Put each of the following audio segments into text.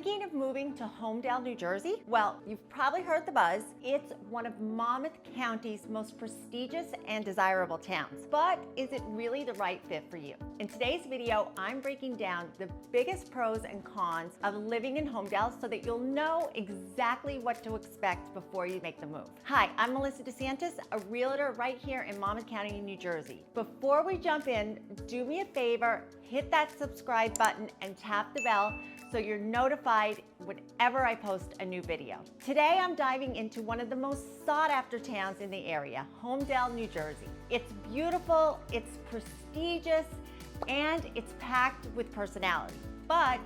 Thinking of moving to Holmdel, New Jersey? Well, you've probably heard the buzz. It's one of Monmouth County's most prestigious and desirable towns. But is it really the right fit for you? In today's video, I'm breaking down the biggest pros and cons of living in Holmdel so that you'll know exactly what to expect before you make the move. Hi, I'm Melissa DeSantis, a realtor right here in Monmouth County, New Jersey. Before we jump in, do me a favor, hit that subscribe button and tap the bell so you're notified whenever I post a new video. Today, I'm diving into one of the most sought after towns in the area, Holmdel, New Jersey. It's beautiful, it's prestigious, and it's packed with personality. But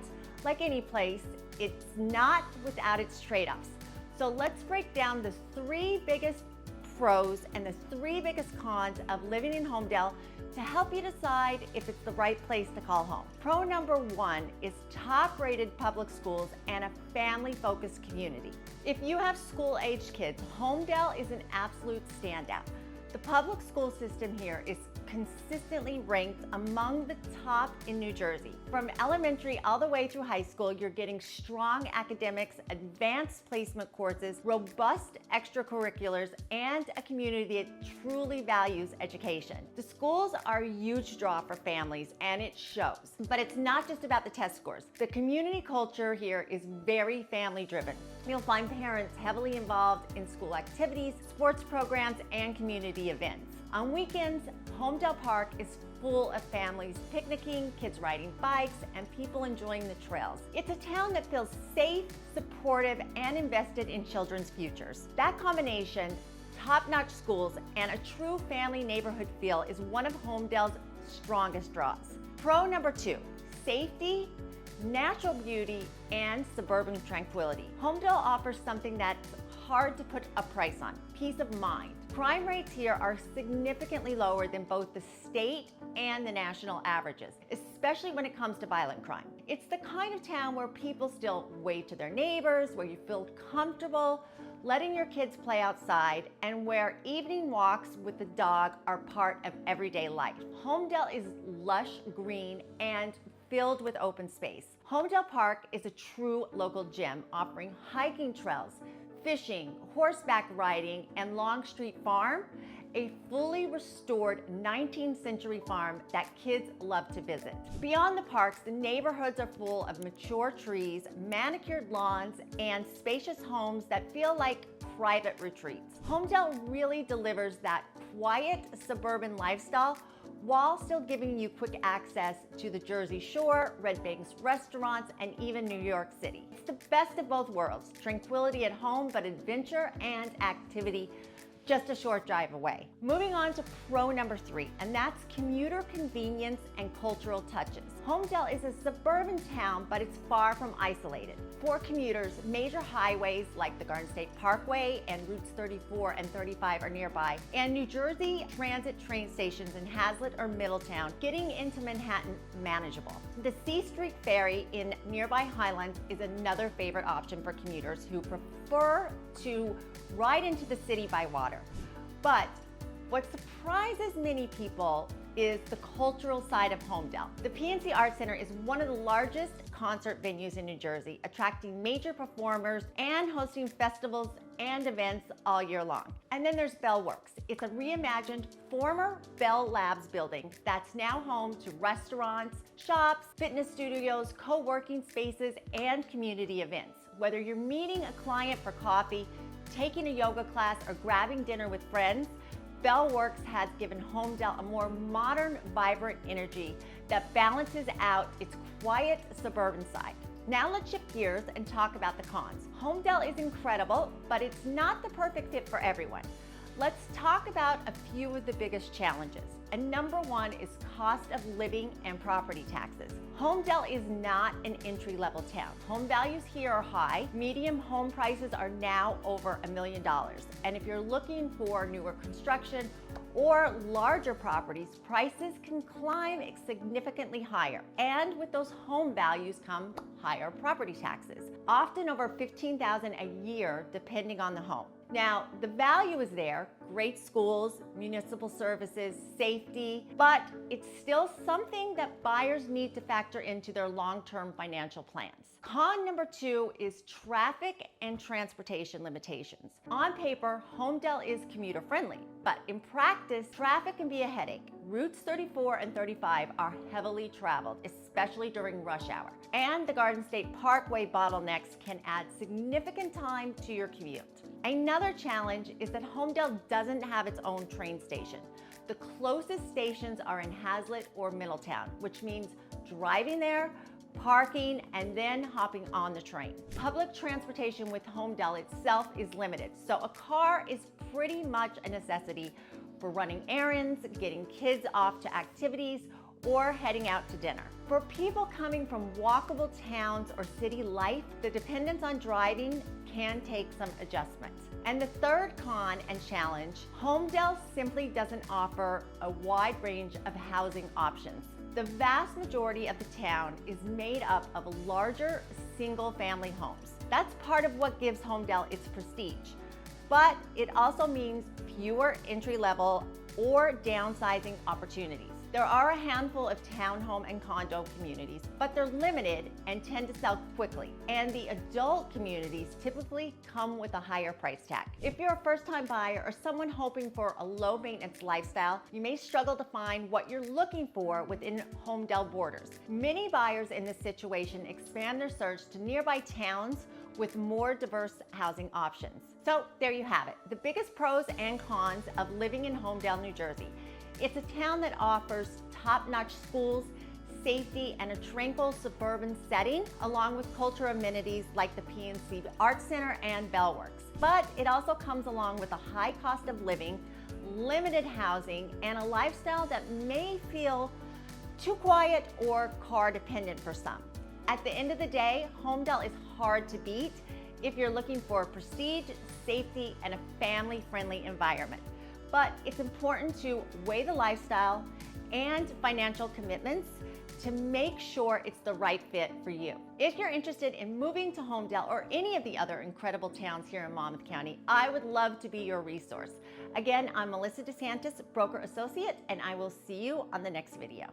like any place, it's not without its trade-offs. So let's break down the three biggest pros and the three biggest cons of living in Holmdel to help you decide if it's the right place to call home. Pro number one is top-rated public schools and a family-focused community. If you have school-aged kids, Holmdel is an absolute standout. The public school system here is consistently ranked among the top in New Jersey. From elementary all the way through high school, you're getting strong academics, advanced placement courses, robust extracurriculars, and a community that truly values education. The schools are a huge draw for families, and it shows. But it's not just about the test scores. The community culture here is very family-driven. You'll find parents heavily involved in school activities, sports programs, and community events. On weekends, Holmdel Park is full of families picnicking, kids riding bikes, and people enjoying the trails. It's a town that feels safe, supportive, and invested in children's futures. That combination, top-notch schools, and a true family neighborhood feel is one of Holmdel's strongest draws. Pro number two, safety, natural beauty, and suburban tranquility. Holmdel offers something that's hard to put a price on: peace of mind. Crime rates here are significantly lower than both the state and the national averages, especially when it comes to violent crime. It's the kind of town where people still wave to their neighbors, where you feel comfortable letting your kids play outside, and where evening walks with the dog are part of everyday life. Holmdel is lush green and filled with open space. Holmdel Park is a true local gem, offering hiking trails, fishing, horseback riding, and Longstreet Farm, a fully restored 19th century farm that kids love to visit. Beyond the parks, the neighborhoods are full of mature trees, manicured lawns, and spacious homes that feel like private retreats. Holmdel really delivers that quiet suburban lifestyle while still giving you quick access to the Jersey Shore, Red Bank's restaurants, and even New York City. It's the best of both worlds: tranquility at home, but adventure and activity just a short drive away. Moving on to pro number three, and that's commuter convenience and cultural touches. Holmdel is a suburban town, but it's far from isolated. For commuters, major highways like the Garden State Parkway and routes 34 and 35 are nearby, and New Jersey Transit train stations in Hazlet or Middletown, getting into Manhattan manageable. The C Street Ferry in nearby Highlands is another favorite option for commuters who prefer to ride into the city by water. But what surprises many people is the cultural side of Holmdel. The PNC Art Center is one of the largest concert venues in New Jersey, attracting major performers and hosting festivals and events all year long. And then there's Bell Works. It's a reimagined former Bell Labs building that's now home to restaurants, shops, fitness studios, co-working spaces, and community events. Whether you're meeting a client for coffee, taking a yoga class, or grabbing dinner with friends, Bell Works has given Holmdel a more modern, vibrant energy that balances out its quiet suburban side. Now let's shift gears and talk about the cons. Holmdel is incredible, but it's not the perfect fit for everyone. Let's talk about a few of the biggest challenges. And number one is cost of living and property taxes. Holmdel is not an entry-level town. Home values here are high. Median home prices are now over $1 million. And if you're looking for newer construction or larger properties, prices can climb significantly higher. And with those home values come higher property taxes, often over $15,000 a year, depending on the home. Now, the value is there, great schools, municipal services, safety, but it's still something that buyers need to factor into their long-term financial plans. Con number 2 is traffic and transportation limitations. On paper, Holmdel is commuter friendly, but in practice, traffic can be a headache. Routes 34 and 35 are heavily traveled, especially during rush hour. And the Garden State Parkway bottlenecks can add significant time to your commute. Another challenge is that Holmdel doesn't have its own train station. The closest stations are in Hazlitt or Middletown, which means driving there, parking, and then hopping on the train. Public transportation with Holmdel itself is limited, so a car is pretty much a necessity for running errands, getting kids off to activities, or heading out to dinner. For people coming from walkable towns or city life, the dependence on driving can take some adjustments. And the third con and challenge, Holmdel simply doesn't offer a wide range of housing options. The vast majority of the town is made up of larger single-family homes. That's part of what gives Holmdel its prestige. But it also means fewer entry-level or downsizing opportunities. There are a handful of townhome and condo communities, but they're limited and tend to sell quickly. And the adult communities typically come with a higher price tag. If you're a first-time buyer or someone hoping for a low-maintenance lifestyle, you may struggle to find what you're looking for within Holmdel borders. Many buyers in this situation expand their search to nearby towns with more diverse housing options. So there you have it, the biggest pros and cons of living in Holmdel, New Jersey. It's a town that offers top-notch schools, safety, and a tranquil suburban setting, along with cultural amenities like the PNC Art Center and Bellworks. But it also comes along with a high cost of living, limited housing, and a lifestyle that may feel too quiet or car dependent for some. At the end of the day, Holmdel is hard to beat if you're looking for prestige, safety, and a family-friendly environment. But it's important to weigh the lifestyle and financial commitments to make sure it's the right fit for you. If you're interested in moving to Holmdel or any of the other incredible towns here in Monmouth County, I would love to be your resource. Again, I'm Melissa DeSantis, broker associate, and I will see you on the next video.